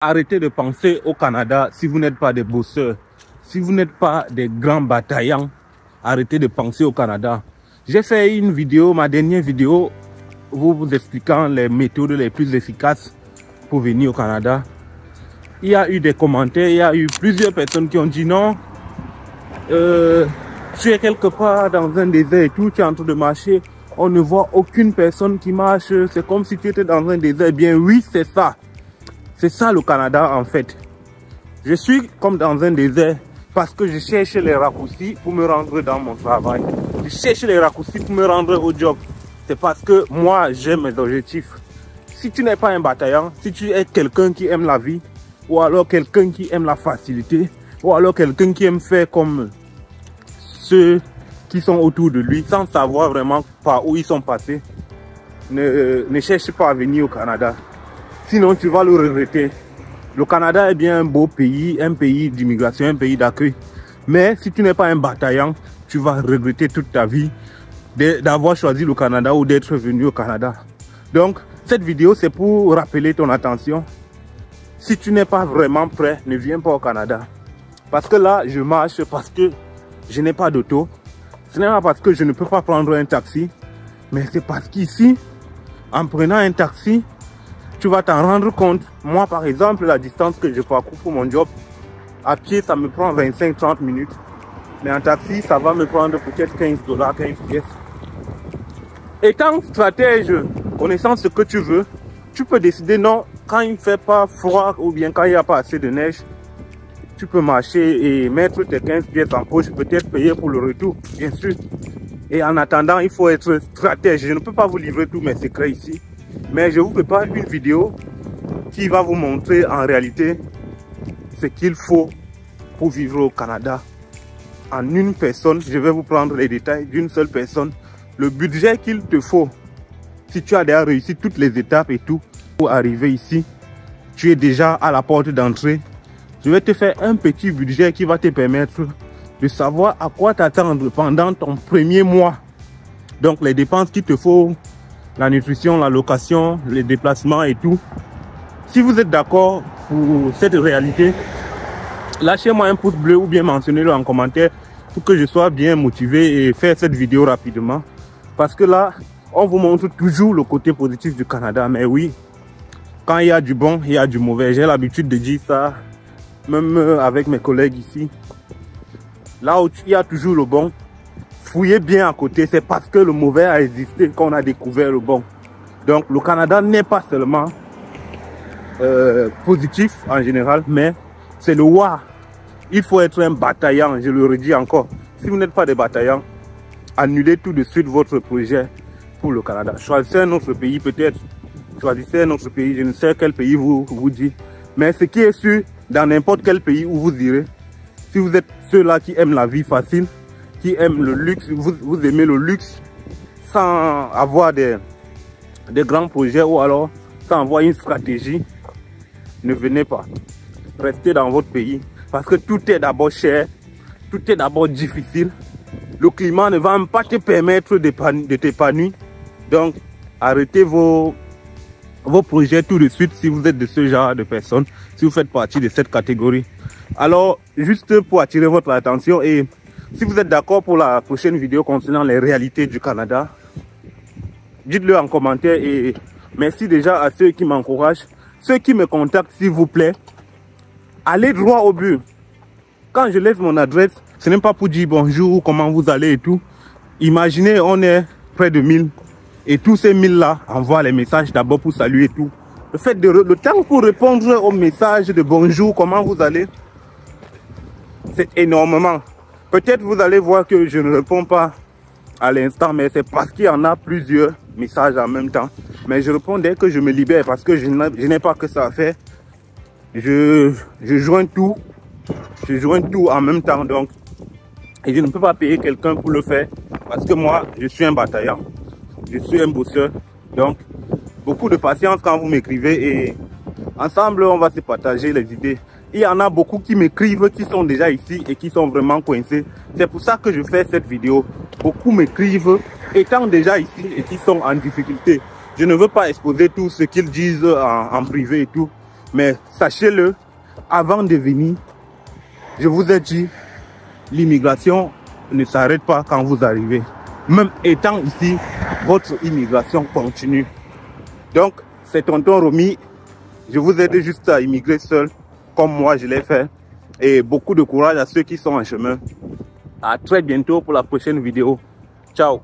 Arrêtez de penser au Canada si vous n'êtes pas des bosseurs. Si vous n'êtes pas des grands bataillants, arrêtez de penser au Canada. J'ai fait une vidéo, ma dernière vidéo, vous expliquant les méthodes les plus efficaces pour venir au Canada. Il y a eu des commentaires, il y a eu plusieurs personnes qui ont dit non, tu es quelque part dans un désert et tout, tu es en train de marcher, on ne voit aucune personne qui marche, c'est comme si tu étais dans un désert. Bien oui, c'est ça. C'est ça le Canada en fait. Je suis comme dans un désert parce que je cherche les raccourcis pour me rendre dans mon travail. Je cherche les raccourcis pour me rendre au job. C'est parce que moi j'ai mes objectifs. Si tu n'es pas un bataillant, si tu es quelqu'un qui aime la vie, ou alors quelqu'un qui aime la facilité, ou alors quelqu'un qui aime faire comme ceux qui sont autour de lui, sans savoir vraiment par où ils sont passés, ne cherche pas à venir au Canada. Sinon, tu vas le regretter. Le Canada est bien un beau pays, un pays d'immigration, un pays d'accueil. Mais si tu n'es pas un bataillant, tu vas regretter toute ta vie d'avoir choisi le Canada ou d'être venu au Canada. Donc, cette vidéo, c'est pour rappeler ton attention. Si tu n'es pas vraiment prêt, ne viens pas au Canada. Parce que là, je marche parce que je n'ai pas d'auto. Ce n'est pas parce que je ne peux pas prendre un taxi. Mais c'est parce qu'ici, en prenant un taxi, tu vas t'en rendre compte. Moi, par exemple, la distance que je parcours pour mon job, à pied, ça me prend 25-30 minutes. Mais en taxi, ça va me prendre peut-être 15 $, 15 pièces. Étant stratège, connaissant ce que tu veux, tu peux décider non, quand il ne fait pas froid ou bien quand il n'y a pas assez de neige, tu peux marcher et mettre tes 15 pièces en poche, peut-être payer pour le retour, bien sûr. Et en attendant, il faut être stratège. Je ne peux pas vous livrer tous mes secrets ici. Mais je vous prépare une vidéo qui va vous montrer en réalité ce qu'il faut pour vivre au Canada. En une personne, je vais vous prendre les détails d'une seule personne. Le budget qu'il te faut, si tu as déjà réussi toutes les étapes et tout, pour arriver ici, tu es déjà à la porte d'entrée. Je vais te faire un petit budget qui va te permettre de savoir à quoi t'attendre pendant ton premier mois. Donc les dépenses qu'il te faut, la nutrition, la location, les déplacements et tout. Si vous êtes d'accord pour cette réalité, lâchez-moi un pouce bleu ou bien mentionnez-le en commentaire pour que je sois bien motivé et faire cette vidéo rapidement. Parce que là, on vous montre toujours le côté positif du Canada. Mais oui, quand il y a du bon, il y a du mauvais. J'ai l'habitude de dire ça, même avec mes collègues ici. Là où il y a toujours le bon, fouillez bien à côté, c'est parce que le mauvais a existé qu'on a découvert le bon. Donc le Canada n'est pas seulement positif en général, mais c'est le war. Il faut être un bataillant, je le redis encore. Si vous n'êtes pas des bataillants, annulez tout de suite votre projet pour le Canada. Choisissez un autre pays peut-être, choisissez un autre pays, je ne sais quel pays vous dit. Mais ce qui est sûr, dans n'importe quel pays où vous irez, si vous êtes ceux-là qui aiment la vie facile, qui aiment le luxe, vous aimez le luxe sans avoir des grands projets ou alors sans avoir une stratégie, ne venez pas. Restez dans votre pays parce que tout est d'abord cher, tout est d'abord difficile. Le climat ne va même pas te permettre de t'épanouir. Donc, arrêtez vos projets tout de suite si vous êtes de ce genre de personnes, si vous faites partie de cette catégorie. Alors, juste pour attirer votre attention et si vous êtes d'accord pour la prochaine vidéo concernant les réalités du Canada, dites-le en commentaire et merci déjà à ceux qui m'encouragent. Ceux qui me contactent, s'il vous plaît, allez droit au but. Quand je laisse mon adresse, ce n'est pas pour dire bonjour, comment vous allez et tout. Imaginez, on est près de 1000 et tous ces 1000 là envoient les messages d'abord pour saluer et tout. Le temps pour répondre aux messages de bonjour, comment vous allez, c'est énormément. Peut-être vous allez voir que je ne réponds pas à l'instant, mais c'est parce qu'il y en a plusieurs messages en même temps. Mais je réponds dès que je me libère parce que je n'ai pas que ça à faire. Je joins tout. Je joins tout en même temps donc. Et je ne peux pas payer quelqu'un pour le faire parce que moi, je suis un bataillant. Je suis un bosseur. Donc, beaucoup de patience quand vous m'écrivez et ensemble, on va se partager les idées. Il y en a beaucoup qui m'écrivent, qui sont déjà ici et qui sont vraiment coincés. C'est pour ça que je fais cette vidéo. Beaucoup m'écrivent étant déjà ici et qui sont en difficulté. Je ne veux pas exposer tout ce qu'ils disent en privé et tout. Mais sachez-le, avant de venir, je vous ai dit, l'immigration ne s'arrête pas quand vous arrivez. Même étant ici, votre immigration continue. Donc, c'est tonton Romy. Je vous aide juste à immigrer seul, comme moi je l'ai fait. Et beaucoup de courage à ceux qui sont en chemin. À très bientôt pour la prochaine vidéo. Ciao.